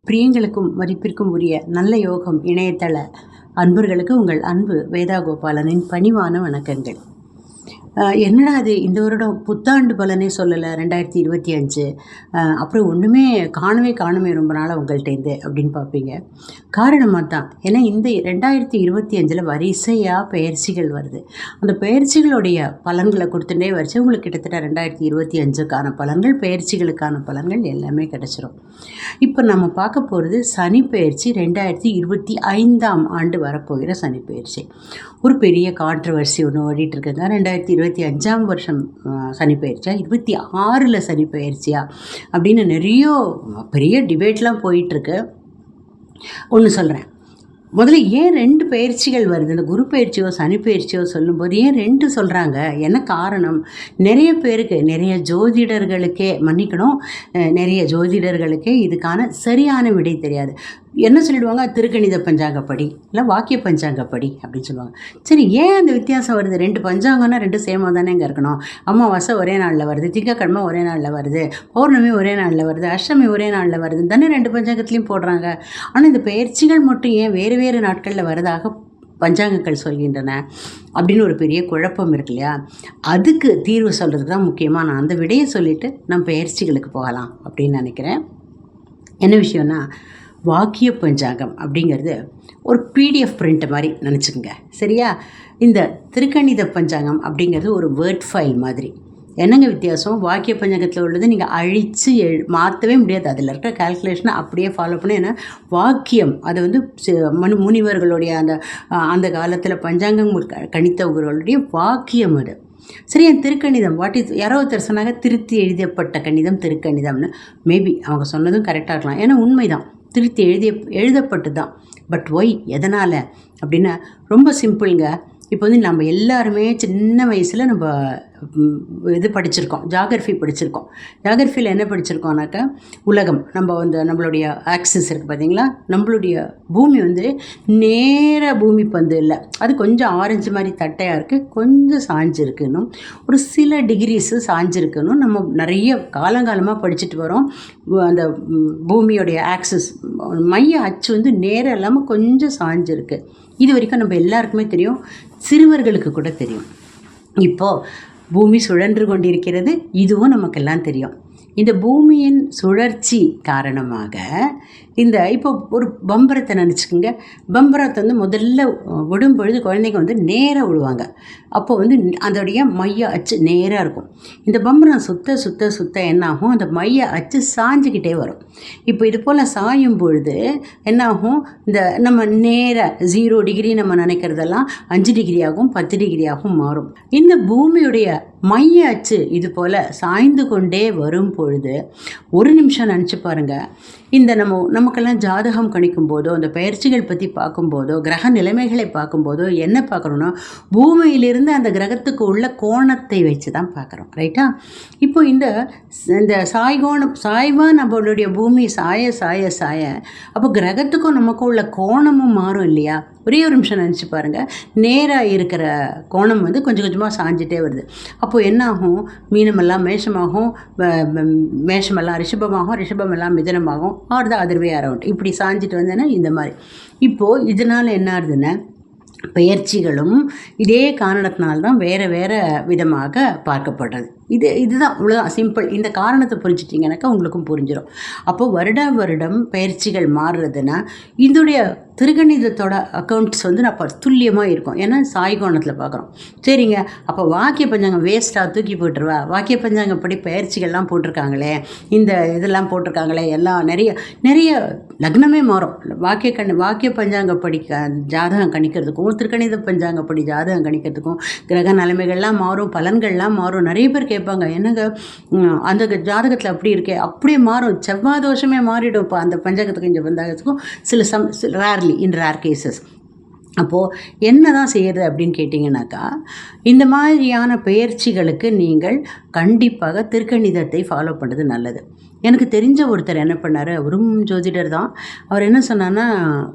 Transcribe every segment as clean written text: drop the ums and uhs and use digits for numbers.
பிரியங்களுக்கும் மதிப்பிற்கும் உரிய நல்ல யோகம் இணையதள அன்பர்களுக்கு உங்கள் அன்பு வேதா கோபாலனின் பணிவான வணக்கங்கள். என்னடா அது இந்த வருடம் புத்தாண்டு பலனே சொல்லலை 2025, அப்புறம் ஒன்றுமே காணுமே ரொம்ப நாளாக உங்கள்கிட்டேருந்து அப்படின்னு பார்ப்பீங்க. காரணமாக தான், ஏன்னா இந்த 2025 வரிசையாக பயிற்சிகள் வருது. அந்த பயிற்சிகளுடைய பலன்களை கொடுத்துட்டே வரிசை உங்களுக்கு கிட்டத்தட்ட 2025க்கான பலன்கள், பயிற்சிகளுக்கான பலன்கள் எல்லாமே கிடச்சிரும். இப்போ நம்ம பார்க்க போகிறது சனி பயிற்சி. 2025ஆம் ஆண்டு வரப்போகிற சனி பயிற்சி ஒரு பெரிய கான்ட்ரவர்சி ஒன்று ஓடிட்டுருக்குங்க. 2025ஆம் வருஷம் சனி பயிற்சியா, 26ல் சனி பயிற்சியா அப்படின்னு நிறைய பெரிய டிபேட்லாம் போயிட்டுருக்கு. ஒன்று சொல்கிறேன், முதல்ல ஏன் 2 பயிற்சிகள் வருது? இந்த குரு பயிற்சியோ சனி பயிற்சியோ சொல்லும்போது ஏன் 2 சொல்கிறாங்க? என்ன காரணம்? நிறைய பேருக்கு, நிறைய ஜோதிடர்களுக்கே மன்னிக்கணும், நிறைய ஜோதிடர்களுக்கே இதுக்கான சரியான விடை தெரியாது. என்ன சொல்லிடுவாங்க, திருக்கணித பஞ்சாங்கப்படி இல்லை வாக்கிய பஞ்சாங்கப்படி அப்படின்னு சொல்லுவாங்க. சரி, ஏன் அந்த வித்தியாசம் வருது? 2 பஞ்சாங்கம்னா 2 சேமாக தானே இங்கே இருக்கணும். அமாவாசை ஒரே நாளில் வருது, திங்கக்கிழமை ஒரே நாளில் வருது, பௌர்ணமி ஒரே நாளில் வருது, அஷ்டமி ஒரே நாளில் வருது தானே 2 பஞ்சாங்கத்துலேயும் போடுறாங்க. ஆனால் இந்த பயிற்சிகள் மட்டும் ஏன் வேறு வேறு நாட்களில் வருதாக பஞ்சாங்கங்கள் சொல்கின்றன அப்படின்னு ஒரு பெரிய குழப்பம் இருக்கு இல்லையா? அதுக்கு தீர்வு சொல்கிறதுக்கு தான் முக்கியமாக நான் அந்த விடையை சொல்லிவிட்டு நம்ம பயிற்சிகளுக்கு போகலாம் அப்படின்னு நினைக்கிறேன். என்ன விஷயம்னா, வாக்கிய பஞ்சாங்கம் அப்படிங்கிறது ஒரு PDF பிரிண்ட் மாதிரி நினச்சிக்கோங்க, சரியா? இந்த திருக்கணித பஞ்சாங்கம் அப்படிங்கிறது ஒரு வேர்ட் ஃபைல் மாதிரி. என்னங்க வித்தியாசம்? வாக்கிய பஞ்சாங்கத்தில் உள்ளது நீங்கள் அழித்து மாற்றவே முடியாது. அதில் இருக்கிற கால்குலேஷனை அப்படியே ஃபாலோ பண்ணி, ஏன்னா வாக்கியம் அது வந்து முனிவர்களுடைய அந்த காலத்தில் பஞ்சாங்கம் கணித்தவர்களுடைய வாக்கியம் அது. சரி, என் திருக்கணிதம் யாரோ ஒருத்தர் சொன்னாங்க திருத்தி எழுதப்பட்ட கணிதம் திருக்கணிதம்னு. மேபி அவங்க சொன்னதும் கரெக்டாக இருக்கலாம், ஏன்னா உண்மைதான், திருத்தி எழுதப்பட்டு தான். பட் ஒய், எதனால் அப்படின்னா ரொம்ப சிம்பிளுங்க. இப்போ வந்து நம்ம எல்லாருமே சின்ன வயசில் நம்ம படிச்சிருக்கோம், ஜாகிரஃபி படிச்சிருக்கோம். ஜாகிரஃபியில் என்ன படிச்சிருக்கோம்னாக்கா, உலகம் நம்ம நம்மளுடைய ஆக்சிஸ் இருக்குது பார்த்தீங்களா, நம்மளுடைய பூமி வந்து நேராக பூமி பந்து இல்லை, அது கொஞ்சம் ஆரஞ்சு மாதிரி தட்டையாக இருக்குது, கொஞ்சம் சாஞ்சிருக்குன்னு, ஒரு சில டிகிரிஸு சாஞ்சிருக்குன்னு நம்ம நிறைய காலங்காலமாக படிச்சுட்டு வரோம். அந்த பூமியோடைய ஆக்சிஸ் மைய அச்சு வந்து நேராக இல்லாமல் கொஞ்சம் சாஞ்சிருக்கு. இது வரைக்கும் நம்ம எல்லாருக்குமே தெரியும், சிறுவர்களுக்கு கூட தெரியும். இப்போது பூமி சுழன்று கொண்டிருக்கிறது, இதுவும் நமக்கெல்லாம் தெரியும். இந்த பூமியின் சுழற்சி காரணமாக இப்போ ஒரு பம்பரத்தை நினச்சிக்கோங்க. பம்பரத்தை வந்து முதல்ல விடும் பொழுது குழந்தைங்க வந்து நேராக விடுவாங்க. அப்போ வந்து அதோடைய மைய அச்சு நேராக இருக்கும். இந்த பம்பரம் சுத்த சுத்த சுத்த என்னாகும், அந்த மைய அச்சு சாஞ்சிக்கிட்டே வரும். இப்போ இது போல் சாயும் பொழுது என்னாகும், இந்த நம்ம நேராக 0 டிகிரி நம்ம நினைக்கிறதெல்லாம் 5 டிகிரியாகவும் 10 டிகிரியாகவும் மாறும். இந்த பூமியுடைய மைய அச்சு இது போல் சாய்ந்து கொண்டே வரும் பொழுது ஒரு நிமிஷம் நினச்சி பாருங்கள், இந்த நமக்கெல்லாம் ஜாதகம் கணிக்கும் போதோ, அந்த பயிற்சிகள் பற்றி பார்க்கும்போதோ, கிரக நிலைமைகளை பார்க்கும்போதோ என்ன பார்க்குறோன்னா, பூமியிலிருந்து அந்த கிரகத்துக்கு உள்ள கோணத்தை வச்சு தான் பார்க்குறோம், ரைட்டா? இப்போ இந்த சாய்வாக நம்மளுடைய பூமி சாய சாய சாய அப்போ கிரகத்துக்கும் நமக்கும் உள்ள கோணமும் மாறும் இல்லையா? ஒரே ஒரு நிமிஷம் நினச்சி பாருங்கள், நேராக இருக்கிற கோணம் வந்து கொஞ்சம் கொஞ்சமாக சாஞ்சிட்டே வருது. அப்போது என்னாகும், மீனமெல்லாம் மேஷமாகும், மேஷமெல்லாம் ரிஷபமாகும், ரிஷபமெல்லாம் மிதனமாகும், or the other way around, இப்படி சாஞ்சிட்டு வந்தேன்னா இந்த மாதிரி. இப்போது இதனால் என்ன ஆகுதுன்னா, பயிற்சிகளும் இதே காரணத்தினால்தான் வேறு வேறு விதமாக பார்க்கப்படுறது. இதுதான் இவ்வளோதான் சிம்பிள். இந்த காரணத்தை புரிஞ்சிட்டிங்கனாக்கா உங்களுக்கும் புரிஞ்சிடும். அப்போது வருடம் பயிற்சிகள் மாறுறதுன்னா இதோடைய திருக்கணிதத்தோட அக்கௌண்ட்ஸ் வந்து நம்ம துல்லியமாக இருக்கும், ஏன்னா சாய்கோணத்தில் பார்க்குறோம். சரிங்க, அப்போ வாக்கிய பஞ்சாங்கம் வேஸ்ட்டாக தூக்கி போட்டுருவா, வாக்கிய பஞ்சாங்கப்படி பயிற்சிகள்லாம் போட்டிருக்காங்களே, இந்த இதெல்லாம் போட்டிருக்காங்களே, எல்லாம் நிறைய லக்னமே மாறும். வாக்கிய பஞ்சாங்கப்படி ஜாதகம் கணிக்கிறதுக்கும் திருக்கணித பஞ்சாங்கப்படி ஜாதகம் கணிக்கிறதுக்கும் கிரக நிலைமைகள்லாம் மாறும், பலன்கள்லாம் மாறும். நிறைய பேர் கேட்பாங்க, என்னங்க அந்த ஜாதகத்தில் அப்படி இருக்கே, அப்படியே மாறும், செவ்வாய் தோஷமே மாறிடும் இப்போ அந்த பஞ்சாங்கத்துக்கும் இந்த பஞ்சாங்கத்துக்கும் சில ரேர்லி இன் ரேர் கேசஸ். அப்போது என்ன தான் செய்கிறது அப்படின்னு கேட்டிங்கனாக்கா, இந்த மாதிரியான பயிற்சிகளுக்கு நீங்கள் கண்டிப்பாக திருக்கணிதத்தை ஃபாலோ பண்ணுறது நல்லது. எனக்கு தெரிஞ்ச ஒருத்தர் என்ன பண்ணார், அவரும் ஜோதிடர் தான். அவர் என்ன சொன்னார்னா,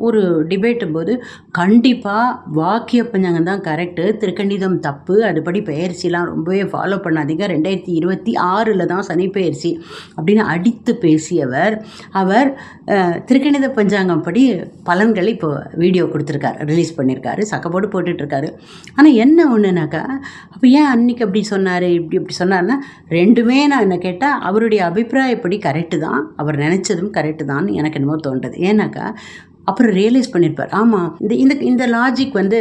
ஒரு டிபேட்டும் போது கண்டிப்பாக வாக்கிய பஞ்சாங்கம் தான் கரெக்டு, திருக்கணிதம் தப்பு, அதுபடி பெயர்ச்சிலாம் ரொம்பவே ஃபாலோ பண்ணாதீங்க, 2026 தான் சனி பெயர்ச்சி அப்படின்னு அடித்து பேசியவர், அவர் திருக்கணித பஞ்சாங்கம் படி பலன்களை இப்போ வீடியோ கொடுத்துருக்காரு, ரிலீஸ் பண்ணியிருக்காரு, சக்கப்போடு போட்டுட்ருக்காரு. ஆனால் என்ன ஒன்றுனாக்கா, அப்போ ஏன் அன்றைக்கி அப்படி சொன்னார், இப்படி சொன்னார்னா, ரெண்டுமே நான் என்ன கேட்டால் அவருடைய அபிப்பிராயப்படி கரெக்டு தான், அவர் நினச்சதும் கரெக்டு தான் எனக்கு என்னமோ தோன்றது. ஏன்னாக்கா அப்புறம் ரியலைஸ் பண்ணியிருப்பார், ஆமாம் இந்த லாஜிக் வந்து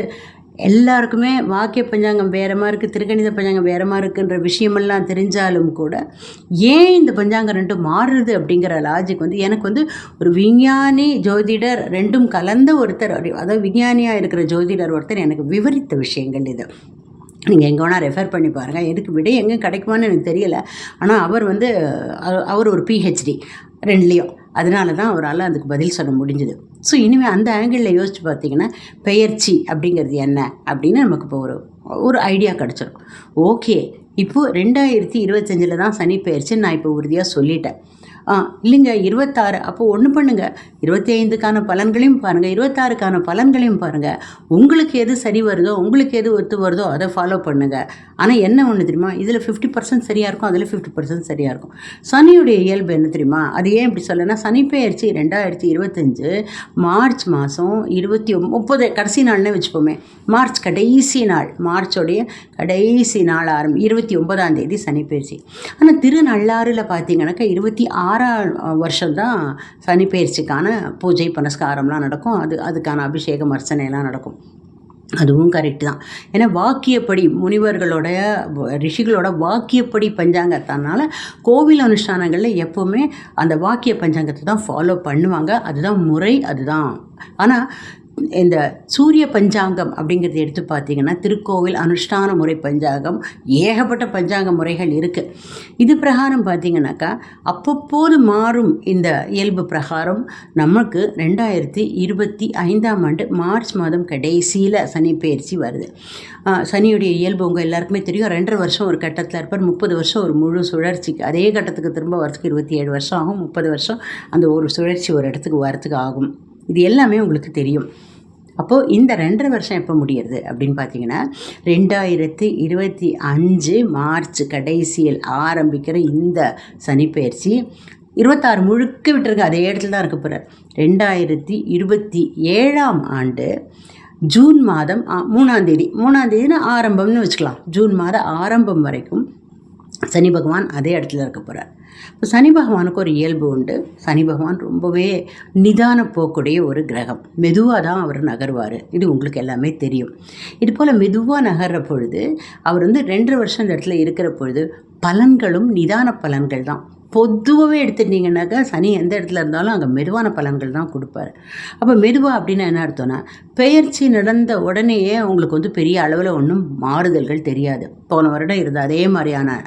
எல்லாருக்குமே வாக்கிய பஞ்சாங்கம் வேறு மாதிரி இருக்குது, திருக்கணித பஞ்சாங்கம் வேறு மாதிரி இருக்குன்ற விஷயமெல்லாம் தெரிஞ்சாலும் கூட ஏன் இந்த பஞ்சாங்கம் ரெண்டும் மாறுறது அப்படிங்கிற லாஜிக் வந்து எனக்கு வந்து ஒரு விஞ்ஞானி ஜோதிடர் ரெண்டும் கலந்த ஒருத்தர், அதாவது விஞ்ஞானியாக இருக்கிற ஜோதிடர் ஒருத்தர் எனக்கு விவரித்த விஷயங்கள் இது. நீங்கள் எங்கே வேணால் ரெஃபர் பண்ணி பாருங்கள், எதுக்கு விட எங்கே கிடைக்குமான்னு எனக்கு தெரியலை. ஆனால் அவர் வந்து அவர் ஒரு PhD ரெண்டுலேயும், அதனால தான் அவரால் அதுக்கு பதில் சொல்ல முடிஞ்சுது. ஸோ இனிமேல் அந்த ஆங்கிளில் யோசித்து பார்த்தீங்கன்னா பெயர்ச்சி அப்படிங்கிறது என்ன அப்படின்னு நமக்கு இப்போ ஒரு ஐடியா கிடச்சிடும். ஓகே, இப்போது 2025 தான் சனி பெயர்ச்சின்னு நான் இப்போ உறுதியாக சொல்லிட்டேன். இல்லைங்க 26, அப்போது ஒன்று பண்ணுங்கள், 25க்கான பலன்களையும் பாருங்கள், 26க்கான பலன்களையும் பாருங்கள், உங்களுக்கு எது சரி வருதோ, உங்களுக்கு எது ஒத்து வருதோ அதை ஃபாலோ பண்ணுங்கள். ஆனால் என்ன ஒன்று தெரியுமா, இதில் 50% சரியாக இருக்கும், அதில் 50% சரியாக இருக்கும். சனியுடைய இயல்பு என்ன தெரியுமா, அது ஏன் இப்படி சொல்லனா, சனி பெயர்ச்சி 2025 மார்ச் மாதம் 30 கடைசி நாள்னே வச்சுப்போமே, மார்ச் கடைசி நாள், மார்ச்சோடைய கடைசி நாள் 29ஆம் தேதி சனி பெயர்ச்சி. ஆனால் திருநள்ளாறில் பார்த்தீங்கன்னாக்கா 26ஆம் வருஷம்தான் சனி பெயர்ச்சிக்கான பூஜை புனஸ்காரம்லாம் நடக்கும், அதுக்கான அபிஷேகம் அர்ச்சனைலாம் நடக்கும். அதுவும் கரெக்டு தான். ஏன்னா வாக்கியப்படி முனிவர்களோட ரிஷிகளோட வாக்கியப்படி பஞ்சாங்கத்தினால கோவில் அனுஷ்டானங்களில் எப்போவுமே அந்த வாக்கிய பஞ்சாங்கத்தை தான் ஃபாலோ பண்ணுவாங்க, அதுதான் முறை, அதுதான். ஆனால் இந்த சூரிய பஞ்சாங்கம் அப்படிங்கிறது எடுத்து பார்த்தீங்கன்னா திருக்கோவில் அனுஷ்டான முறை பஞ்சாங்கம், ஏகப்பட்ட பஞ்சாங்க முறைகள் இருக்குது. இது பிரகாரம் பார்த்தீங்கன்னாக்கா அப்பப்போது மாறும் இந்த இயல்பு பிரகாரம் நமக்கு 2025ஆம் ஆண்டு மார்ச் மாதம் கடைசியில் சனி பெயர்ச்சி வருது. சனியுடைய இயல்பு உங்கள் எல்லாருக்குமே தெரியும், 2.5 வருஷம் ஒரு கட்டத்தில் இருப்பார், 30 வருஷம் ஒரு முழு சுழற்சிக்கு, அதே கட்டத்துக்கு திரும்ப வரத்துக்கு 27 வருஷம் ஆகும், 30 வருஷம் அந்த ஒரு சுழற்சி ஒரு இடத்துக்கு வரத்துக்கு ஆகும். இது எல்லாமே உங்களுக்கு தெரியும். அப்போது இந்த 2.5 வருஷம் எப்போ முடியுது அப்படின்னு பார்த்தீங்கன்னா 2025 மார்ச் கடைசியில் ஆரம்பிக்கிற இந்த சனிப்பெயர்ச்சி 26 முழுக்க விட்டுருங்க, அதே இடத்துல தான் இருக்க போகிறார். 2027ஆம் ஆண்டு ஜூன் மாதம் 3ஆம் தேதினா ஆரம்பம்னு வச்சுக்கலாம், ஜூன் மாத ஆரம்பம் வரைக்கும் சனி பகவான் அதே இடத்துல இருக்க போகிறார். இப்போ சனி பகவானுக்கு ஒரு இயல்பு உண்டு, சனி பகவான் ரொம்பவே நிதான போக்குடைய ஒரு கிரகம், மெதுவாக தான் அவர் நகர்வார், இது உங்களுக்கு எல்லாமே தெரியும். இது போல் மெதுவாக நகர்ற பொழுது அவர் வந்து 2.5 வருஷம் இந்த இடத்துல இருக்கிற பொழுது பலன்களும் நிதான பலன்கள் தான். பொதுவாகவே எடுத்துட்டிங்கன்னாக்கா சனி எந்த இடத்துல இருந்தாலும் அங்கே மெதுவான பலன்கள் தான் கொடுப்பார். அப்போ மெதுவாக அப்படின்னா என்ன அர்த்தம்னா, பெயர்ச்சி நடந்த உடனேயே உங்களுக்கு வந்து பெரிய அளவில் ஒன்றும் மாறுதல்கள் தெரியாது. போன வருடம் இருந்த அதே மாதிரியான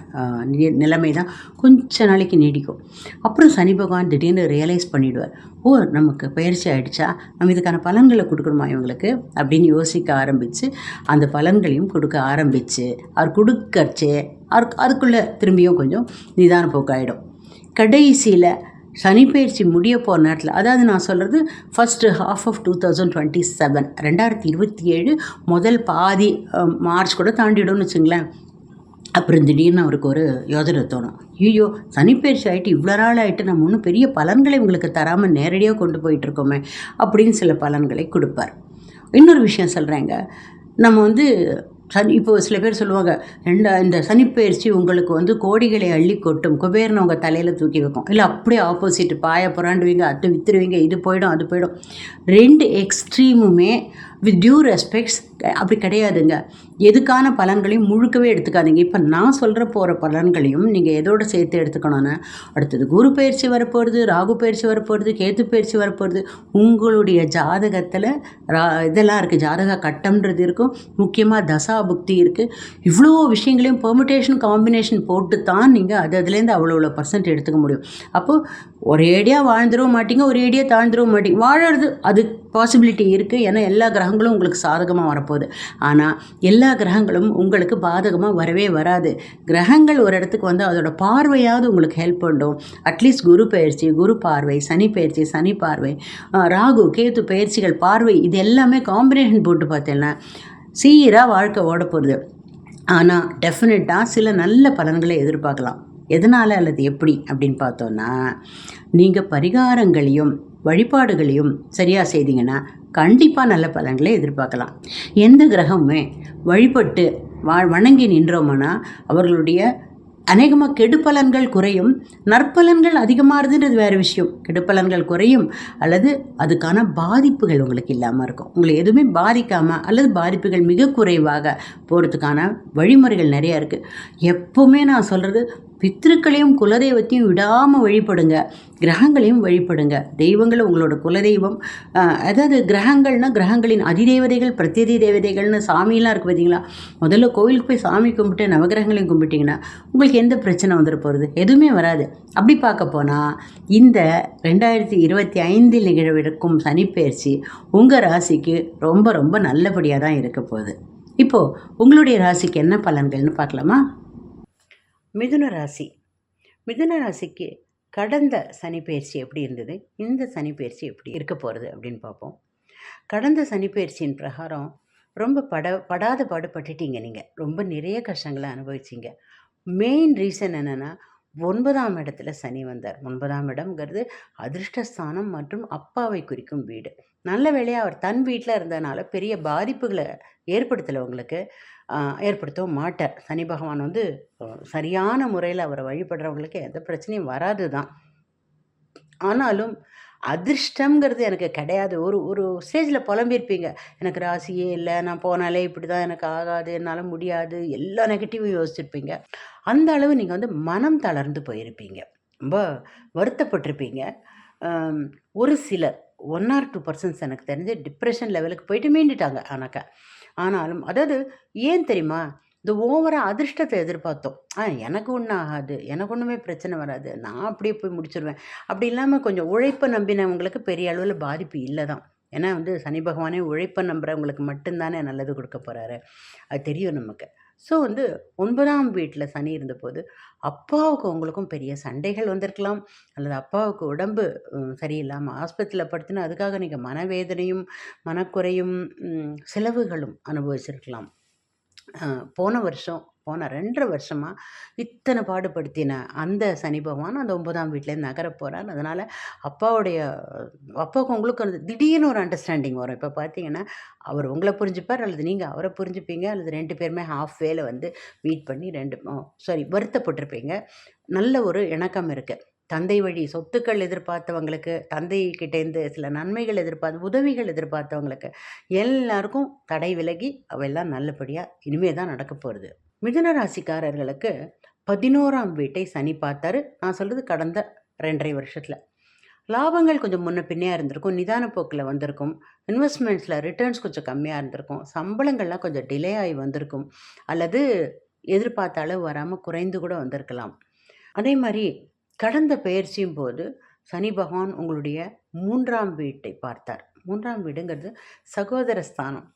நிலைமை தான் கொஞ்ச நாளைக்கு நீடிக்கும். அப்புறம் சனி பகவான் திடீர்னு ரியலைஸ் பண்ணிவிடுவார், ஓ நமக்கு பயிற்சி ஆகிடுச்சா, நம்ம இதுக்கான பலன்களை கொடுக்கணுமா இவங்களுக்கு அப்படின்னு யோசிக்க ஆரம்பித்து அந்த பலன்களையும் கொடுக்க ஆரம்பித்து அவர் கொடுக்கறச்சே அதுக்குள்ளே திரும்பியும் கொஞ்சம் நிதான போக்காயிடும். கடைசியில் சனிப்பெயர்ச்சி முடிய போகிற நேரத்தில், அதாவது நான் சொல்கிறது ஃபஸ்ட்டு ஹாஃப் ஆஃப் 2027, 2027 முதல் பாதி மார்ச் கூட தாண்டிடும்னு வச்சுங்களேன். அப்புறம் திடீர்னு அவருக்கு ஒரு யோசனை தோணும், ஐயோ சனிப்பெயர்ச்சி ஆகிட்டு இவ்வளோ நாள் ஆகிட்டு நம்ம ஒன்றும் பெரிய பலன்களை உங்களுக்கு தராமல் நேரடியாக கொண்டு போயிட்டுருக்கோமே அப்படின்னு சில பலன்களை கொடுப்பார். இன்னொரு விஷயம் சொல்கிறேங்க, நம்ம வந்து இப்போது சில பேர் சொல்லுவாங்க, இந்த சனிப்பெயர்ச்சி உங்களுக்கு வந்து கோடிகளை அள்ளி கொட்டும், குபேரனை உங்கள் தலையில் தூக்கி வைக்கும். இல்லை அப்படியே ஆப்போசிட், பாய புறாண்டுவீங்க, அது விற்றுருவீங்க, இது போயிடும் அது போயிடும். 2 எக்ஸ்ட்ரீமுமே வித் டியூ ரெஸ்பெக்ட்ஸ் அப்படி கிடையாதுங்க. எதுக்கான பலன்களையும் முழுக்கவே எடுத்துக்காதீங்க. இப்போ நான் சொல்கிற போகிற பலன்களையும் நீங்கள் எதோடு சேர்த்து எடுத்துக்கணும்னா, அடுத்தது குரு பயிற்சி வரப்போகிறது, ராகு பயிற்சி வரப்போகிறது, கேத்து பயிற்சி வரப்போகிறது, உங்களுடைய ஜாதகத்தில் இதெல்லாம் இருக்குது, ஜாதக கட்டம்ன்றது இருக்கும், முக்கியமாக தசா புக்தி இருக்குது. இவ்வளோ விஷயங்களையும் பெர்முடேஷன் காம்பினேஷன் போட்டு தான் நீங்கள் அதுலேருந்து அவ்வளோ % எடுத்துக்க முடியும். அப்போது ஒரேடியாக வாழ்ந்துடவும் மாட்டீங்க, ஒரேடியாக தாழ்ந்துடவும் மாட்டீங்க. வாழறது அது பாசிபிலிட்டி இருக்குது, ஏன்னா எல்லா கிரகங்களும் உங்களுக்கு சாதகமாக வரப்போகுது. வரப்போகுது. ஆனால் எல்லா கிரகங்களும் உங்களுக்கு பாதகமாக வரவே வராது. கிரகங்கள் ஒரு இடத்துக்கு வந்து அதோட பார்வையாவது உங்களுக்கு ஹெல்ப் பண்ணும். அட்லீஸ்ட் குரு பயிற்சி, குரு பார்வை, சனி பயிற்சி, சனி பார்வை, ராகு கேது பயிற்சிகள் பார்வை, இது எல்லாமே காம்பினேஷன் போட்டு பார்த்தேன்னா சீராக வாழ்க்கை ஓட போகிறது. ஆனால் டெஃபினட்டாக சில நல்ல பலன்களை எதிர்பார்க்கலாம். எதனால் அல்லது எப்படி அப்படின்னு பார்த்தோன்னா, நீங்கள் பரிகாரங்களையும் வழிபாடுகளையும் சரியாக செய்தீங்கன்னா கண்டிப்பாக நல்ல பலன்களை எதிர்பார்க்கலாம். எந்த கிரகமுமே வழிபட்டு வணங்கி நின்றோம்னா அவர்களுடைய அநேகமாக கெடுபலன்கள் குறையும், நற்பலன்கள் அதிகமாகுதுன்றது வேறு விஷயம். கெடுபலன்கள் குறையும் அல்லது அதுக்கான பாதிப்புகள் உங்களுக்கு இல்லாமல் இருக்கும். உங்களை எதுவுமே பாதிக்காமல் அல்லது பாதிப்புகள் மிக குறைவாக போகிறதுக்கான வழிமுறைகள் நிறையா இருக்குது. எப்போவுமே நான் சொல்கிறது, பித்திருக்களையும் குலதெய்வத்தையும் விடாமல் வழிபடுங்க, கிரகங்களையும் வழிபடுங்க. தெய்வங்கள் உங்களோட குலதெய்வம், அதாவது கிரகங்கள்னால் கிரகங்களின் அதிதேவதைகள், பிரத்யதி தேவதைகள்னு சாமியெலாம் இருக்குது பார்த்தீங்களா. முதல்ல கோவிலுக்கு போய் சாமி கும்பிட்டு நவகிரகங்களையும் கும்பிட்டிங்கன்னா உங்களுக்கு எந்த பிரச்சனை வந்துட போகிறது? எதுவுமே வராது. அப்படி பார்க்க போனால் இந்த 2025 நிகழவிருக்கும் சனிப்பெயர்ச்சி உங்கள் ராசிக்கு ரொம்ப ரொம்ப நல்லபடியாக தான் இருக்க போகுது. இப்போது உங்களுடைய ராசிக்கு என்ன பலன்கள்னு பார்க்கலாமா? மிதுன ராசி. மிதுன ராசிக்கு கடந்த சனிப்பெயர்ச்சி எப்படி இருந்தது, இந்த சனிப்பெயர்ச்சி எப்படி இருக்க போகிறது அப்படின்னு பார்ப்போம். கடந்த சனிப்பெயர்ச்சியின் பிரகாரம் ரொம்ப படாத பாடுபட்டுட்டீங்க. நீங்கள் ரொம்ப நிறைய கஷ்டங்களை அனுபவிச்சிங்க. மெயின் ரீசன் என்னென்னா, 9ஆம் இடத்துல சனி வந்தார். 9ஆம் இடம்ங்கிறது அதிர்ஷ்டஸ்தானம் மற்றும் அப்பாவை குறிக்கும் வீடு. நல்ல வேளையாக அவர் தன் வீட்டில் இருந்ததுனால பெரிய பாதிப்புகளை ஏற்படுத்தலை, உங்களுக்கு ஏற்படுத்தவும் மாட்டார். சனி பகவான் வந்து சரியான முறையில் அவரை வழிபடுறவங்களுக்கு எந்த பிரச்சனையும் வராது தான். ஆனாலும் அதிர்ஷ்டங்கிறது எனக்கு கிடையாது. ஒரு ஸ்டேஜில் புலம்பியிருப்பீங்க, எனக்கு ராசியே இல்லை, நான் போனாலே இப்படி தான், எனக்கு ஆகாது, என்னால் முடியாது, எல்லா நெகட்டிவும் யோசிச்சிருப்பீங்க. அந்த அளவு நீங்கள் வந்து மனம் தளர்ந்து போயிருப்பீங்க, ரொம்ப வருத்தப்பட்டிருப்பீங்க. ஒரு சிலர் 1 or 2% எனக்கு தெரிஞ்சு டிப்ரெஷன் லெவலுக்கு போயிட்டு மீண்டுட்டாங்க. ஆனாலும் அதாவது ஏன் தெரியுமா, இந்த ஓவராக அதிர்ஷ்டத்தை எதிர்பார்த்தோம். எனக்கு ஒன்றும் ஆகாது, எனக்கு ஒன்றுமே பிரச்சனை வராது, நான் அப்படியே போய் முடிச்சிடுவேன், அப்படி இல்லாமல் கொஞ்சம் உழைப்பை நம்பினவங்களுக்கு பெரிய அளவில் பாதிப்பு இல்லை தான். ஏன்னா வந்து சனி பகவானே உழைப்பை நம்புகிறவங்களுக்கு மட்டும்தானே நல்லது கொடுக்க போகிறாரு, அது தெரியும் நமக்கு. ஸோ வந்து 9ஆம் வீட்டில் சனி இருந்தபோது அப்பாவுக்கு உங்களுக்கும் பெரிய சண்டைகள் வந்திருக்கலாம், அல்லது அப்பாவுக்கு உடம்பு சரியில்லாமல் ஆஸ்பத்திரியில் படுத்துனா அதுக்காக நீங்கள் மனவேதனையும் மனக்குறையும் செலவுகளும் அனுபவிச்சிருக்கலாம். போன 2.5 வருஷமாக இத்தனை பாடுபடுத்தின அந்த சனி பகவான் அந்த 9ஆம் வீட்டிலேருந்து நகர போகிறார். அதனால் அப்பாவுக்கு உங்களுக்கு வந்து திடீர்னு ஒரு அண்டர்ஸ்டாண்டிங் வரும். இப்போ பார்த்தீங்கன்னா அவர் உங்களை புரிஞ்சுப்பார், அல்லது நீங்கள் அவரை புரிஞ்சுப்பீங்க, அல்லது 2 பேருமே ஹாஃப் வேல வந்து மீட் பண்ணி வருத்தப்பட்டிருப்பீங்க. நல்ல ஒரு இணக்கம் இருக்குது. தந்தை வழி சொத்துக்கள் எதிர்பார்த்தவங்களுக்கு, தந்தைக்கிட்டேருந்து சில நன்மைகள் உதவிகள் எதிர்பார்த்தவங்களுக்கு எல்லாருக்கும் தடை விலகி அவையெல்லாம் நல்லபடியாக இனிமே தான் நடக்க போகிறது. மிதுன ராசிக்காரர்களுக்கு 11ஆம் வீட்டை சனி பார்த்தாரு. நான் சொல்கிறது கடந்த 2.5 வருஷத்தில் லாபங்கள் கொஞ்சம் முன்ன பின்னையாக இருந்திருக்கும், நிதான போக்கில் வந்திருக்கும், இன்வெஸ்ட்மெண்ட்ஸில் ரிட்டர்ன்ஸ் கொஞ்சம் கம்மியாக இருந்திருக்கும், சம்பளங்கள்லாம் கொஞ்சம் டிலே ஆகி வந்திருக்கும், அல்லது எதிர்பார்த்த அளவு வராமல் குறைந்து கூட வந்திருக்கலாம். அதே மாதிரி கடந்த பெயர்ச்சியும் போது சனி பகவான் உங்களுடைய 3ஆம் வீட்டை பார்த்தார். 3ஆம் வீடுங்கிறது சகோதர ஸ்தானம்.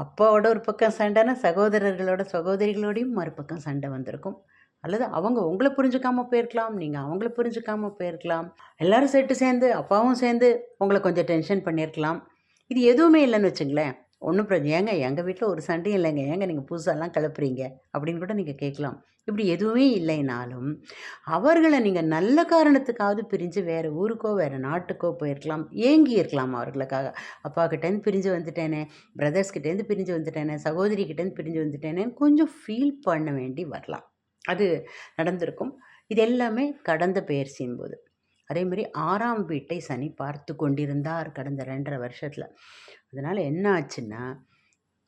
அப்பாவோட ஒரு பக்கம் சண்டைனா சகோதரிகளோடையும் மறுபக்கம் சண்டை வந்திருக்கும், அல்லது அவங்க உங்களை புரிஞ்சுக்காமல் போயிருக்கலாம், நீங்கள் அவங்கள புரிஞ்சுக்காமல் போயிருக்கலாம், எல்லாரும் சேர்ந்து அப்பாவும் சேர்ந்து உங்களை கொஞ்சம் டென்ஷன் பண்ணியிருக்கலாம். இது எதுவுமே இல்லைன்னு வச்சுங்களேன், ஒன்றும் ஏங்க எங்கள் வீட்டில் ஒரு சண்டையும் இல்லைங்க, ஏங்க நீங்கள் புதுசாலாம் கிளப்புறீங்க அப்படின்னு கூட நீங்கள் கேட்கலாம். இப்படி எதுவுமே இல்லைனாலும் அவர்களை நீங்கள் நல்ல காரணத்துக்காவது பிரிஞ்சு வேறு ஊருக்கோ வேறு நாட்டுக்கோ போயிருக்கலாம், ஏங்கி இருக்கலாம் அவர்களுக்காக. அப்பா கிட்டேருந்து பிரிஞ்சு வந்துட்டேனே, பிரதர்ஸ்கிட்டேருந்து பிரிஞ்சு வந்துட்டேனே, சகோதரிக்கிட்டேருந்து பிரிஞ்சு வந்துட்டேனேன்னு கொஞ்சம் ஃபீல் பண்ண வேண்டி வரலாம். அது நடந்திருக்கும். இது எல்லாமே கடந்த பெயர்ச்சியின் போது. அதே மாதிரி 6ஆம் வீட்டை சனி பார்த்து கொண்டிருந்தார் கடந்த 2.5 வருஷத்தில். அதனால் என்ன ஆச்சுன்னா,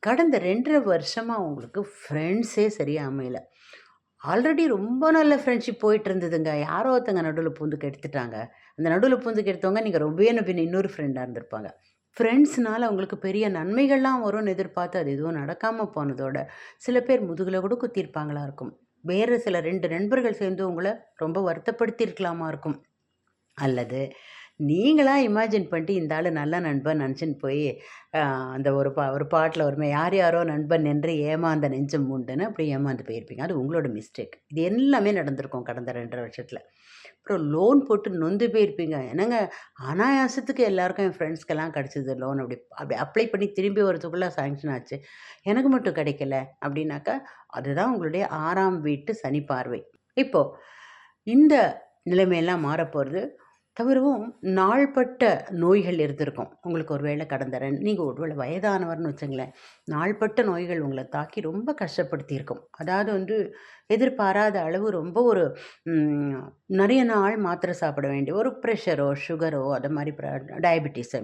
கடந்த 2.5 வருஷமாக உங்களுக்கு ஃப்ரெண்ட்ஸே சரியாக அமையலை. ஆல்ரெடி ரொம்ப நல்ல ஃப்ரெண்ட்ஷிப் போயிட்டு இருந்ததுங்க, யாரோ ஒருத்தங்க நடுவில் பூந்து கெடுத்துட்டாங்க. அந்த நடுவில் பூந்து கெடுத்தவங்க நீங்கள் ரொம்ப பின்ன இன்னொரு ஃப்ரெண்டாக இருந்திருப்பாங்க. ஃப்ரெண்ட்ஸ்னால் அவங்களுக்கு பெரிய நன்மைகள்லாம் வரும்னு எதிர்பார்த்து அது எதுவும் நடக்காமல் போனதோட சில பேர் முதுகில் கூட குத்திருப்பாங்களா இருக்கும். வேறு சில 2 நண்பர்கள் சேர்ந்து உங்களை ரொம்ப வருத்தப்படுத்தியிருக்கலாமா இருக்கும். அல்லது நீங்களாக இமேஜின் பண்ணிட்டு இந்த ஆள் நல்ல நண்பன் நினச்சின்னு போய் அந்த ஒரு பாட்டில் வருமே, யார் யாரோ நண்பன் என்று ஏமாந்த நெஞ்சம் உண்டுன்னு அப்படி ஏமாந்து போயிருப்பீங்க. அது உங்களோட மிஸ்டேக். இது எல்லாமே நடந்திருக்கும் கடந்த 2.5 வருஷத்தில். அப்புறம் லோன் போட்டு நொந்து போயிருப்பீங்க. என்னங்க அனாயாசத்துக்கு எல்லாருக்கும் என் ஃப்ரெண்ட்ஸ்க்கெல்லாம் கிடச்சிது லோன். அப்படி அப்படி அப்ளை பண்ணி திரும்பி வரதுக்குள்ளே சாங்ஷன் ஆச்சு, எனக்கு மட்டும் கிடைக்கல அப்படின்னாக்கா அதுதான் உங்களுடைய 6ஆம் வீட்டு சனி பார்வை. இப்போது இந்த நிலைமையெல்லாம் மாறப்போகிறது. தவிரவும் நாள்பட்ட நோய்கள் இருந்திருக்கும் உங்களுக்கு. ஒரு வேளை கடந்த நீங்கள் ஒரு வேளை வயதானவர்னு வச்சுங்களேன், நாள்பட்ட நோய்கள் உங்களை தாக்கி ரொம்ப கஷ்டப்படுத்தியிருக்கும். அதாவது எதிர்பாராத அளவு ரொம்ப ஒரு நிறைய நாள் மாத்திரை சாப்பிட வேண்டிய ஒரு ப்ரெஷரோ சுகரோ அது மாதிரி டயபெட்டிஸ்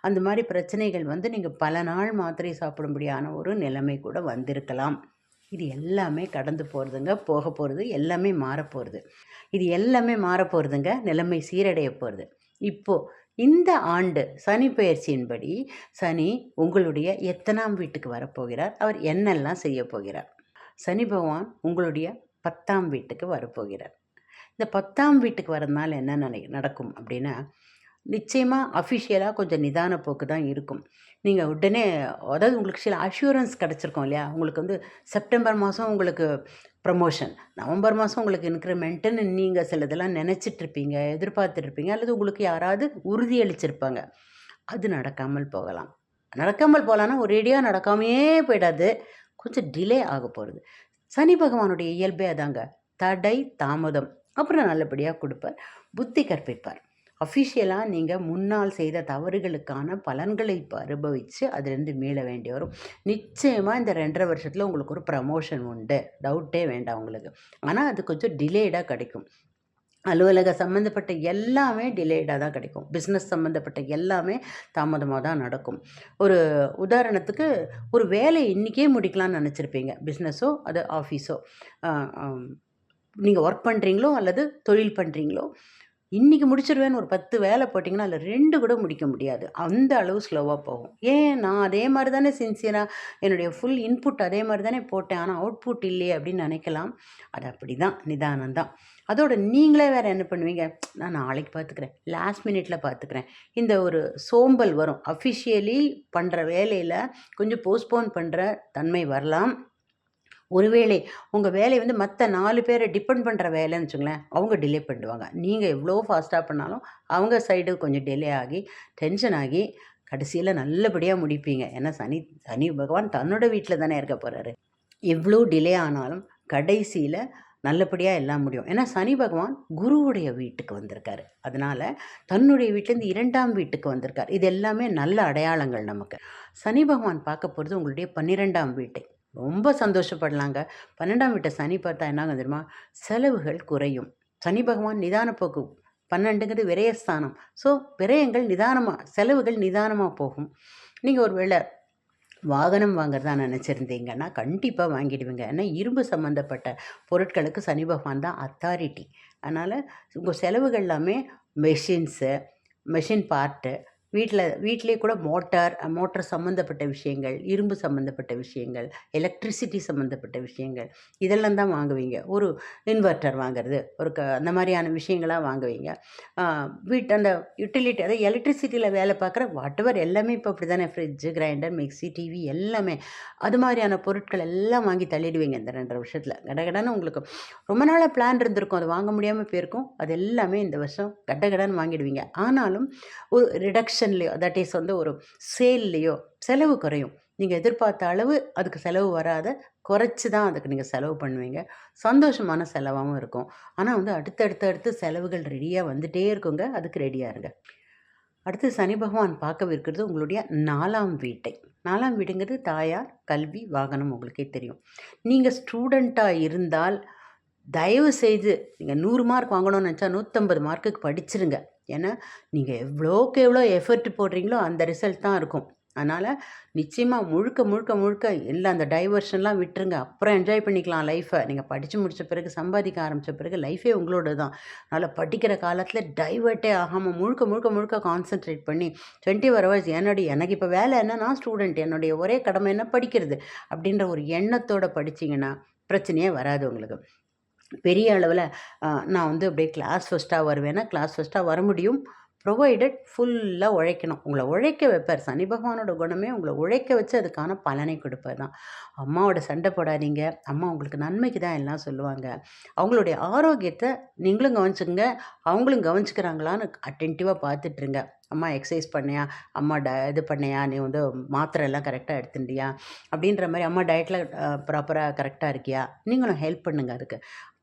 அந்த மாதிரி பிரச்சனைகள் நீங்கள் பல நாள் மாத்திரை சாப்பிடும்படியான ஒரு நிலைமை கூட வந்திருக்கலாம். இது எல்லாமே கடந்து போகிறதுங்க, போக போகிறது, எல்லாமே மாறப்போகிறது. இது எல்லாமே மாறப்போகிறதுங்க, நிலைமை சீரடைய போகிறது. இப்போது இந்த ஆண்டு சனி பெயர்ச்சியின்படி சனி உங்களுடைய எத்தனாம் வீட்டுக்கு வரப்போகிறார், அவர் என்னெல்லாம் செய்ய போகிறார்? சனி பகவான் உங்களுடைய 10ஆம் வீட்டுக்கு வரப்போகிறார். இந்த 10ஆம் வீட்டுக்கு வரதுனால என்ன நடக்கும் அப்படின்னா, நிச்சயமாக அஃபிஷியலாக கொஞ்சம் நிதான போக்கு தான் இருக்கும். நீங்கள் உடனே அதாவது உங்களுக்கு சில அஷூரன்ஸ் கிடச்சிருக்கோம் இல்லையா? உங்களுக்கு செப்டம்பர் மாதம் உங்களுக்கு ப்ரமோஷன், நவம்பர் மாதம் உங்களுக்கு இன்க்ரிமெண்ட்டுன்னு நீங்கள் சிலதெல்லாம் நினச்சிட்ருப்பீங்க, எதிர்பார்த்துட்ருப்பீங்க, அல்லது உங்களுக்கு யாராவது உறுதியளிச்சிருப்பாங்க. அது நடக்காமல் போகலாம். நடக்காமல் போகலான்னா ஒரேடியாக நடக்காமையே போயிடாது, கொஞ்சம் டிலே ஆக போகிறது. சனி பகவானுடைய இயல்பே அதாங்க, தடை தாமதம், அப்புறம் நல்லபடியாக கொடுப்பார், புத்தி கற்பிப்பார். அஃபிஷியலாக நீங்கள் முன்னால் செய்த தவறுகளுக்கான பலன்களை இப்போ அனுபவித்து அதுலேருந்து மீள வேண்டி வரும். நிச்சயமாக இந்த 2.5 வருஷத்தில் உங்களுக்கு ஒரு ப்ரமோஷன் உண்டு, டவுட்டே வேண்டாம் உங்களுக்கு. ஆனால் அது கொஞ்சம் டிலேடாக கிடைக்கும். அலுவலக சம்மந்தப்பட்ட எல்லாமே டிலேடாக தான் கிடைக்கும். பிஸ்னஸ் சம்மந்தப்பட்ட எல்லாமே தாமதமாக தான் நடக்கும். ஒரு உதாரணத்துக்கு ஒரு வேலையை இன்றைக்கே முடிக்கலாம்னு நினச்சிருப்பீங்க. பிஸ்னஸோ அது ஆஃபீஸோ நீங்கள் ஒர்க் பண்ணுறீங்களோ அல்லது தொழில் பண்ணுறீங்களோ, இன்றைக்கி முடிச்சிடுவேன்னு ஒரு 10 வேலை போட்டிங்கன்னா அதில் 2 கூட முடிக்க முடியாது. அந்த அளவு ஸ்லோவாக போகும். ஏன், நான் அதே மாதிரி தானே சின்சியராக என்னுடைய ஃபுல் இன்புட் அதே மாதிரி தானே போட்டேன், ஆனால் அவுட்புட் இல்லையே அப்படின்னு நினைக்கலாம். அது அப்படி தான், நிதானம் தான். அதோட நீங்களே வேறு என்ன பண்ணுவீங்க, நான் நாளைக்கு பார்த்துக்கிறேன், லாஸ்ட் மினிட்ல பார்த்துக்கிறேன், இந்த ஒரு சோம்பல் வரும். அஃபிஷியலி பண்ணுற வேலையில் கொஞ்சம் போஸ்ட்போன் பண்ணுற தன்மை வரலாம். ஒருவேளை உங்கள் வேலை மற்ற 4 பேரை டிபெண்ட் பண்ணுற வேலைன்னு வச்சுங்களேன், அவங்க டிலே பண்ணிடுவாங்க. நீங்கள் எவ்வளோ ஃபாஸ்ட்டாக பண்ணாலும் அவங்க சைடு கொஞ்சம் டிலே ஆகி டென்ஷன் ஆகி கடைசியில் நல்லபடியாக முடிப்பீங்க. ஏன்னா சனி பகவான் தன்னோட வீட்டில் தானே இருக்க போகிறாரு. எவ்வளோ டிலே ஆனாலும் கடைசியில் நல்லபடியாக எல்லாம் முடியும். ஏன்னா சனி பகவான் குருவுடைய வீட்டுக்கு வந்திருக்காரு. அதனால் தன்னுடைய வீட்டிலேருந்து 2ஆம் வீட்டுக்கு வந்திருக்கார். இது எல்லாமே நல்ல அடையாளங்கள் நமக்கு. சனி பகவான் பார்க்க போகிறது உங்களுடைய 12ஆம் வீட்டை. ரொம்ப சந்தோஷப்படலாங்க. 12ஆம் வீட்டை சனி பார்த்தா என்னாங்க தெரியுமா, செலவுகள் குறையும். சனி பகவான் நிதான போக்கு, 12ங்கிறது விரயஸ்தானம். ஸோ விரயங்கள் நிதானமாக, செலவுகள் நிதானமாக போகும். நீங்கள் ஒரு வேளை வாகனம் வாங்குறதா நினச்சிருந்தீங்கன்னா கண்டிப்பாக வாங்கிடுவீங்க. ஏன்னா இரும்பு சம்மந்தப்பட்ட பொருட்களுக்கு சனி பகவான் தான் அத்தாரிட்டி. அதனால் உங்கள் செலவுகள் எல்லாமே மெஷின் பார்ட்டு, வீட்டிலே கூட மோட்டார் சம்மந்தப்பட்ட விஷயங்கள், இரும்பு சம்மந்தப்பட்ட விஷயங்கள், எலக்ட்ரிசிட்டி சம்மந்தப்பட்ட விஷயங்கள், இதெல்லாம் தான் வாங்குவீங்க. ஒரு இன்வெர்ட்டர் வாங்குறது, அந்த மாதிரியான விஷயங்களாக வாங்குவீங்க. அந்த யூட்டிலிட்டி, அதாவது எலக்ட்ரிசிட்டியில் வேலை பார்க்குற வாட்டவர் எல்லாமே இப்போ அப்படி தானே, ஃப்ரிட்ஜு, கிரைண்டர், மிக்சி, டிவி எல்லாமே அது மாதிரியான பொருட்கள் எல்லாம் வாங்கி தள்ளிடுவீங்க இந்த 2.5 வருஷத்தில். கடகடன்னு உங்களுக்கு ரொம்ப நாளாக பிளான் இருந்திருக்கும், அது வாங்க முடியாமல் போயிருக்கும். அது எல்லாமே இந்த வருஷம் கடகடன்னு வாங்கிடுவீங்க. ஆனாலும் ஒரு ரிடக்ஷன்லையோ, தட் இஸ் ஒரு சேல்லையோ செலவு குறையும். நீங்கள் எதிர்பார்த்த அளவு அதுக்கு செலவு வராத, குறைச்சி தான் அதுக்கு நீங்கள் செலவு பண்ணுவீங்க. சந்தோஷமான செலவாகவும் இருக்கும். ஆனால் அடுத்தடுத்து செலவுகள் ரெடியாக வந்துகிட்டே இருக்குங்க. அதுக்கு ரெடியாக இருங்க. அடுத்து சனி பகவான் பார்க்கவிருக்கிறது உங்களுடைய 4ஆம் வீட்டை. 4ஆம் வீடுங்கிறது தாயார், கல்வி, வாகனம். உங்களுக்கே தெரியும். நீங்கள் ஸ்டூடெண்ட்டாக இருந்தால் தயவு செய்து நீங்கள் 100 மார்க் வாங்கணும்னு நினச்சா 150 மார்க்குக்கு படிச்சிருங்க. ஏன்னா நீங்கள் எவ்வளோ எஃபர்ட் போடுறீங்களோ அந்த ரிசல்ட் தான் இருக்கும். அதனால் நிச்சயமாக முழுக்க எல்லாம் அந்த டைவர்ஷன்லாம் விட்டுருங்க. அப்புறம் என்ஜாய் பண்ணிக்கலாம் லைஃப்பை. நீங்கள் படித்து முடித்த பிறகு, சம்பாதிக்க ஆரம்பித்த பிறகு லைஃபே உங்களோட தான். அதனால் படிக்கிற காலத்தில் டைவர்ட்டே ஆகாமல் முழுக்க கான்சென்ட்ரேட் பண்ணி 24 hours எனக்கு இப்போ வேலை என்ன, நான் ஸ்டூடெண்ட், என்னுடைய ஒரே கடமை என்ன, படிக்கிறது அப்படின்ற ஒரு எண்ணத்தோடு படிச்சிங்கன்னா பிரச்சனையே வராது உங்களுக்கு. பெரிய அளவில் நான் அப்படியே கிளாஸ் ஃபஸ்ட்டாக வருவேன்னா கிளாஸ் ஃபஸ்ட்டாக வர முடியும். ப்ரொவைடட் ஃபுல்லாக உழைக்கணும். உங்களை உழைக்க வைப்பார். சனி பகவானோட குணமே உங்களை உழைக்க வச்சு அதுக்கான பலனை கொடுப்பார் தான். அம்மாவோட சண்டை போடாதீங்க. அம்மா உங்களுக்கு நன்மைக்கு தான் எல்லாம் சொல்லுவாங்க. அவங்களுடைய ஆரோக்கியத்தை நீங்களும் கவனிச்சுங்க, அவங்களும் கவனிச்சுக்கிறாங்களான்னு அட்டென்டிவாக பார்த்துட்ருங்க. அம்மா எக்ஸசைஸ் பண்ணியா, அம்மா இது பண்ணியா, நீ வந்து மாத்திரை எல்லாம் கரெக்டாக எடுத்துட்டியா அப்படின்ற மாதிரி, அம்மா டயட்டில் ப்ராப்பராக கரெக்டாக இருக்கியா, நீங்களும் ஹெல்ப் பண்ணுங்கள். அதுக்கு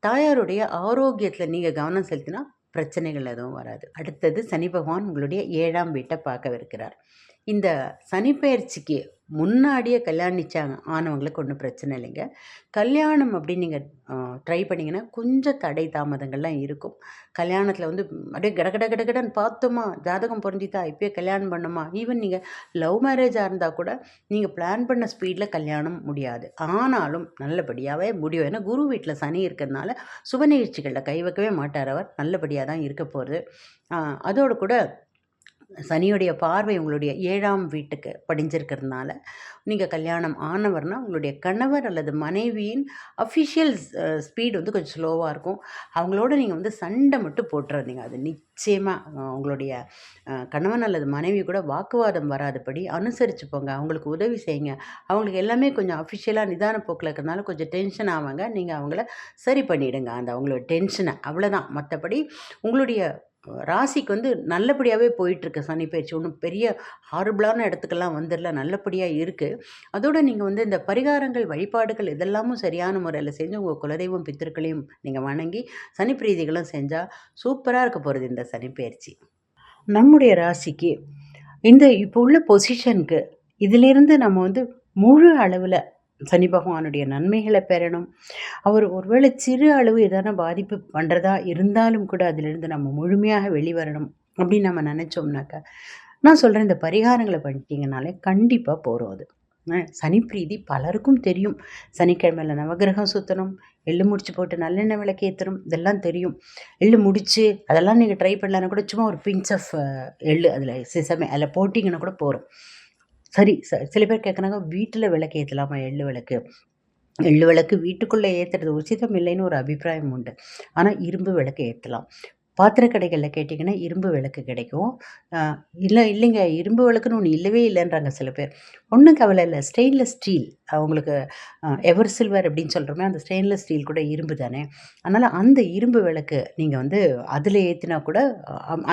தாயாருடைய ஆரோக்கியத்தில் நீங்கள் கவனம் செலுத்தினா பிரச்சனைகள் எதுவும் வராது. அடுத்தது சனி பகவான் உங்களுடைய 7ஆம் வீட்டை பார்க்கவிருக்கிறார். இந்த சனிப்பெயர்ச்சிக்கு முன்னாடியே கல்யாணிச்சாங்க ஆனவங்களுக்கு ஒன்றும் பிரச்சனை இல்லைங்க. கல்யாணம் அப்படின்னு நீங்கள் ட்ரை பண்ணிங்கன்னா கொஞ்சம் தடை தாமதங்கள்லாம் இருக்கும். கல்யாணத்தில் வந்து அப்படியே கடன்னு பார்த்தோமா, ஜாதகம் பொருந்தித்தா இப்போயே கல்யாணம் பண்ணோமா, ஈவன் நீங்கள் லவ் மேரேஜாக இருந்தால் கூட நீங்கள் பிளான் பண்ண ஸ்பீடில் கல்யாணம் முடியாது. ஆனாலும் நல்லபடியாகவே முடியும். ஏன்னா குரு வீட்டில் சனி இருக்கிறதுனால சுப நிகழ்ச்சிகளில் கை வைக்கவே மாட்டார். அவர் நல்லபடியாக தான் இருக்க போகிறது. அதோடு கூட சனியுடைய பார்வை உங்களுடைய 7ஆம் வீட்டுக்கு படிஞ்சிருக்கிறதுனால நீங்கள் கல்யாணம் ஆனவர்னால் உங்களுடைய கணவர் அல்லது மனைவியின் அஃபிஷியல் ஸ்பீடு வந்து கொஞ்சம் ஸ்லோவாக இருக்கும். அவங்களோட நீங்கள் வந்து சண்டை மட்டும் போட்டுறாதீங்க. அது நிச்சயமாக உங்களுடைய கணவன் அல்லது மனைவி கூட வாக்குவாதம் வராதபடி அனுசரித்து போங்க. அவங்களுக்கு உதவி செய்யுங்க. அவங்களுக்கு எல்லாமே கொஞ்சம் அஃபிஷியலாக நிதான போக்கில் இருக்கிறதுனால கொஞ்சம் டென்ஷன் ஆவாங்க. நீங்கள் அவங்கள சரி பண்ணிவிடுங்க அந்த அவங்களோட டென்ஷனை. அவ்வளோதான். மற்றபடி உங்களுடைய ராசிக்கு வந்து நல்லபடியாகவே போயிட்டுருக்கு சனி பயிற்சி. ஒன்றும் பெரிய ஹாரிபிளான இடத்துக்கெல்லாம் வந்துடல, நல்லபடியாக இருக்குது. அதோடு நீங்கள் வந்து இந்த பரிகாரங்கள் வழிபாடுகள் இதெல்லாமும் சரியான முறையில் செஞ்சு உங்கள் குலதெய்வம் பித்திருக்களையும் நீங்கள் வணங்கி சனி பிரீதிகளும் செஞ்சால் சூப்பராக இருக்க போகிறது இந்த சனி பயிற்சி. நம்முடைய ராசிக்கு இந்த இப்போ உள்ள பொசிஷனுக்கு இதிலிருந்து நம்ம வந்து முழு அளவில் சனி பகவானுடைய நன்மைகளை பெறணும். அவர் ஒருவேளை சிறு அளவு எதனா பாதிப்பு பண்ணுறதா இருந்தாலும் கூட அதிலிருந்து நம்ம முழுமையாக வெளிவரணும் அப்படின்னு நம்ம நினச்சோம்னாக்கா, நான் சொல்கிறேன், இந்த பரிகாரங்களை பண்ணிட்டீங்கனாலே கண்டிப்பாக போகிறோம். அது சனி பிரீதி பலருக்கும் தெரியும். சனிக்கிழமையில் நவகிரகம் சுற்றணும், எள்ளு முடிச்சு போட்டு நல்லெண்ணெய் விளக்கு ஏற்றணும், இதெல்லாம் தெரியும். எள்ளு முடிச்சு அதெல்லாம் நீங்கள் ட்ரை பண்ணலான்னா கூட சும்மா ஒரு பிஞ்ச் ஆஃப் எள்ளு அதில் சிசமே அதில் போட்டிங்கன்னா கூட போகிறோம். சரி, சில பேர் கேட்குறாங்க, வீட்டில் விளக்கு ஏற்றலாமா எள்ளு விளக்கு? எள்ளு விளக்கு வீட்டுக்குள்ளே ஏற்றுறது உச்சிதம் இல்லைன்னு ஒரு அபிப்பிராயம் உண்டு. ஆனால் இரும்பு விளக்கு ஏற்றலாம். பாத்திர கடைகளில் கேட்டிங்கன்னா இரும்பு விளக்கு கிடைக்கும். இல்லைங்க, இரும்பு விளக்குன்னு ஒன்று இல்லவே இல்லைன்றாங்க சில பேர். ஒன்றும் கவலை இல்லை. ஸ்டெயின்லெஸ் ஸ்டீல், அவங்களுக்கு எவர் சில்வர் அப்படின்னு சொல்கிறோமே, அந்த ஸ்டெயின்லெஸ் ஸ்டீல் கூட இரும்பு தானே. அதனால் அந்த இரும்பு விளக்கு நீங்கள் வந்து அதில் ஏற்றினா கூட,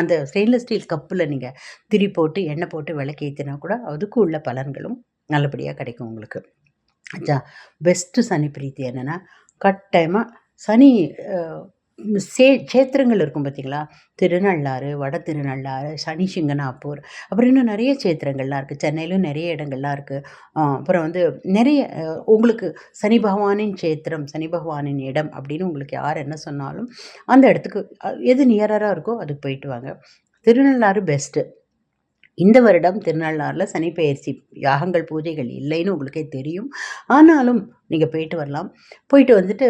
அந்த ஸ்டெயின்லெஸ் ஸ்டீல் கப்பில் நீங்கள் திரி போட்டு எண்ணெய் போட்டு விளக்கு ஏற்றினா கூட அதுக்கு உள்ள பலன்களும் நல்லபடியாக கிடைக்கும் உங்களுக்கு. பெஸ்ட்டு சனி பிரீத்தி என்னென்னா, கட்டாயமாக சனி க்ஷேத்திரங்கள் இருக்கும் பார்த்தீங்களா, திருநள்ளாறு, வட திருநள்ளாறு, சனி சிங்கனாப்பூர், அப்புறம் இன்னும் நிறைய க்ஷேத்திரங்கள்லாம் இருக்குது. சென்னையிலும் நிறைய இடங்கள்லாம் இருக்குது. அப்புறம் வந்து நிறைய உங்களுக்கு சனி பகவானின் க்ஷேத்திரம், சனி பகவானின் இடம் அப்படின்னு உங்களுக்கு யார் என்ன சொன்னாலும் அந்த இடத்துக்கு எது நியராக இருக்கோ அதுக்கு போயிட்டு வாங்க. திருநள்ளாறு பெஸ்ட்டு. இந்த வருடம் திருநள்ளாறில் சனி பெயர்ச்சி யாகங்கள் பூஜைகள் இல்லைன்னு உங்களுக்கே தெரியும். ஆனாலும் நீங்கள் போயிட்டு வரலாம். போயிட்டு வந்துட்டு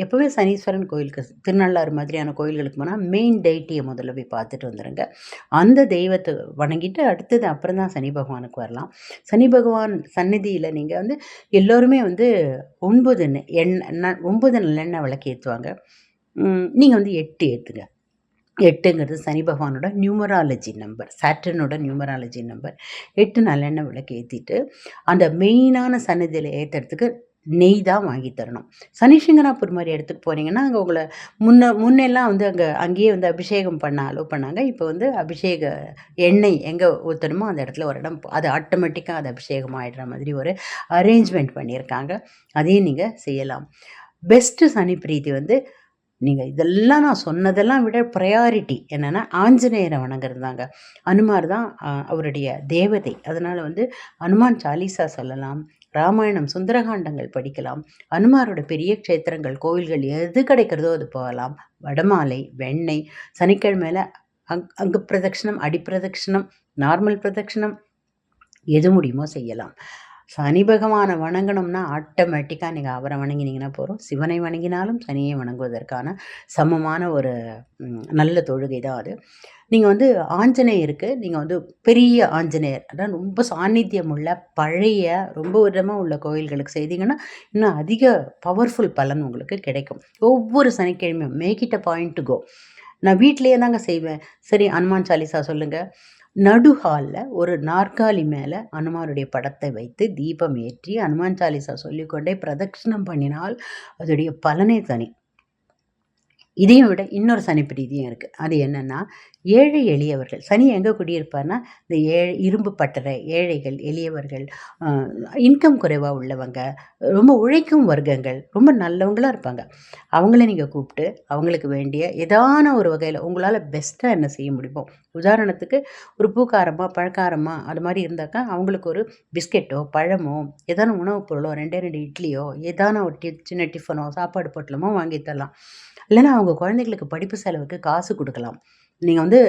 எப்போவே சனீஸ்வரன் கோயிலுக்கு, திருநள்ளாறு மாதிரியான கோயில்களுக்கு போனால் மெயின் டெய்ட்டியை முதல்ல போய் பார்த்துட்டு வந்துடுங்க. அந்த தெய்வத்தை வணங்கிட்டு அடுத்தது அப்புறம் தான் சனி பகவானுக்கு வரலாம். சனி பகவான் சந்நிதியில் நீங்கள் வந்து எல்லோருமே வந்து 9 நல்லெண்ணெய் விளக்கு ஏற்றுவாங்க. நீங்கள் வந்து 8 ஏற்றுங்க. 8ங்கிறது சனி பகவானோட நியூமராலஜி நம்பர், சாட்டர்னோட நியூமராலஜி நம்பர். 8 நல்லெண்ணெய் விளக்கு ஏற்றிட்டு அந்த மெயினான சன்னதியில் ஏற்றுறதுக்கு நெய் தான் வாங்கி தரணும். சனி சிங்கனாப்பூர் மாதிரி இடத்துக்கு போனீங்கன்னா அங்கே உங்களை முன்னெல்லாம் வந்து அங்கேயே வந்து அபிஷேகம் பண்ணாங்க. இப்போ வந்து அபிஷேக எண்ணெய் எங்கே ஊற்றணுமோ அந்த இடத்துல ஒரு இடம், அது ஆட்டோமேட்டிக்காக அது அபிஷேகம் ஆகிடுற மாதிரி ஒரு அரேஞ்ச்மெண்ட் பண்ணியிருக்காங்க. அதையும் நீங்கள் செய்யலாம். பெஸ்ட்டு சனி பிரீத்தி வந்து நீங்கள் இதெல்லாம் நான் சொன்னதெல்லாம் விட ப்ரையாரிட்டி என்னென்னா ஆஞ்சநேயரை வணங்குறது தாங்க. அனுமார் தான் அவருடைய தேவதை. அதனால் வந்து அனுமான் சாலிசா சொல்லலாம், ராமாயணம் சுந்தரகாண்டங்கள் படிக்கலாம், அனுமாரோட பெரிய க்ஷேத்திரங்கள் கோவில்கள் எது கிடைக்கிறதோ அது போகலாம். வடமாலை, வெண்ணெய், சனிக்கிழமையில் அங்கு பிரதட்சிணம், அடிப்பிரதட்சிணம், நார்மல் பிரதட்சிணம், எது முடியுமோ செய்யலாம். சனி பகவானை வணங்கணும்னா ஆட்டோமேட்டிக்காக நீங்கள் அவரை வணங்கினீங்கன்னா போகிறோம். சிவனை வணங்கினாலும் சனியை வணங்குவதற்கான சமமான ஒரு நல்ல தொழுகை தான் அது. நீங்கள் வந்து ஆஞ்சநேயருக்கு நீங்கள் வந்து பெரிய ஆஞ்சநேயர், அதான் ரொம்ப சாநித்தியம் உள்ள பழைய ரொம்ப விதமாக உள்ள கோயில்களுக்கு செய்தீங்கன்னா இன்னும் அதிக பவர்ஃபுல் பலன் உங்களுக்கு கிடைக்கும். ஒவ்வொரு சனிக்கிழமையும் make it a point to go. நான் வீட்டிலேயே தாங்க செய்வேன். சரி அனுமான் சாலிசா சொல்லுங்கள். நடு ஹாலில் ஒரு நாற்காலி மேலே அனுமானுடைய படத்தை வைத்து தீபம் ஏற்றி அனுமான் சாலிசா சொல்லிக்கொண்டே பிரதட்சணம் பண்ணினால் அதோடைய பலனே தனி. இதையும் விட இன்னொரு சனி பிரீதியும் இருக்குது. அது என்னென்னா, ஏழை எளியவர்கள் சனி எங்கே குடியிருப்பார்னா இந்த இரும்பு பட்டறை ஏழைகள், எளியவர்கள், இன்கம் குறைவாக உள்ளவங்க, ரொம்ப உழைக்கும் வர்க்கங்கள், ரொம்ப நல்லவங்களாக இருப்பாங்க. அவங்கள நீங்கள் கூப்பிட்டு அவங்களுக்கு வேண்டிய ஏதான ஒரு வகையில் உங்களால் பெஸ்ட்டாக என்ன செய்ய முடியுமோ, உதாரணத்துக்கு ஒரு பூக்காரமாக பழக்காரமாக அது மாதிரி இருந்தாக்கா அவங்களுக்கு ஒரு பிஸ்கெட்டோ பழமோ ஏதான உணவுப் பொருளோ 2 இட்லியோ ஏதான ஒரு சின்ன டிஃபனோ சாப்பாடு பொட்டலமோ வாங்கி தரலாம். இல்லைன்னா அவங்க குழந்தைகளுக்கு படிப்பு செலவுக்கு காசு கொடுக்கலாம். நீங்கள் வந்து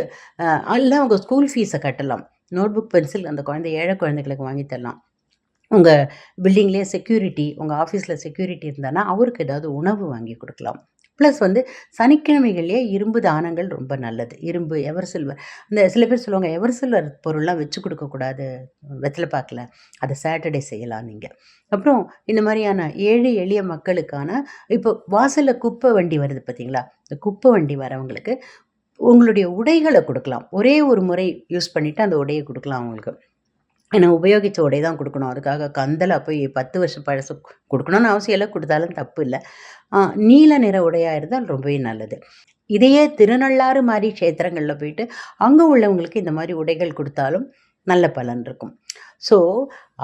இல்லை அவங்க ஸ்கூல் ஃபீஸை கட்டலாம். நோட்புக் பென்சில் அந்த ஏழை குழந்தைகளுக்கு வாங்கி தரலாம். உங்கள் பில்டிங்லேயே செக்யூரிட்டி, உங்கள் ஆஃபீஸில் செக்யூரிட்டி இருந்தானா அவருக்கு ஏதாவது உணவு வாங்கி கொடுக்கலாம். ப்ளஸ் வந்து சனிக்கிழமைகள்லேயே இரும்பு தானங்கள் ரொம்ப நல்லது. இரும்பு எவர் சில்வர், இந்த சில பேர் சொல்லுவாங்க எவர் சில்வர் பொருள்லாம் வச்சு கொடுக்கக்கூடாது வெத்தலை பாக்கில், அதை சாட்டர்டே செய்யலாம் நீங்கள். அப்புறம் இந்த மாதிரியான ஏழை எளிய மக்களுக்கான இப்போ வாசலில் குப்பை வண்டி வருது பார்த்தீங்களா, இந்த குப்பை வண்டி வரவங்களுக்கு உங்களுடைய உடைகளை கொடுக்கலாம். ஒரே ஒரு முறை யூஸ் பண்ணிவிட்டு அந்த உடையை கொடுக்கலாம் அவங்களுக்கு. ஏன்னா உபயோகித்த உடை தான் கொடுக்கணும். அதுக்காக கந்தலாக போய் 10 வருஷம் பழசு கொடுக்கணும்னு அவசியம் இல்லை, கொடுத்தாலும் தப்பு இல்லை. நீல நிற உடையாக இருந்தால் ரொம்பவே நல்லது. இதையே திருநள்ளாறு மாதிரி க்ஷேத்திரங்களில் போயிட்டு அங்கே உள்ளவங்களுக்கு இந்த மாதிரி உடைகள் கொடுத்தாலும் நல்ல பலன் இருக்கும். So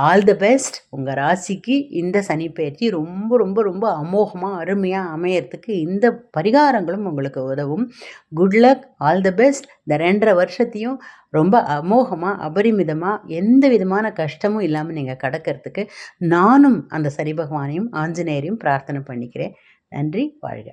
all the best. உங்கள் ராசிக்கு இந்த சனிப்பெயர்ச்சி ரொம்ப ரொம்ப ரொம்ப அமோகமாக அருமையாக அமையறதுக்கு இந்த பரிகாரங்களும் உங்களுக்கு உதவும். Good luck, all the best. இந்த 2.5 வருஷத்தையும் ரொம்ப அமோகமாக அபரிமிதமாக எந்த விதமான கஷ்டமும் இல்லாமல் நீங்கள் கடக்கிறதுக்கு நானும் அந்த சனி பகவானையும் ஆஞ்சநேயரையும் பிரார்த்தனை பண்ணிக்கிறேன். நன்றி, வாழ்க.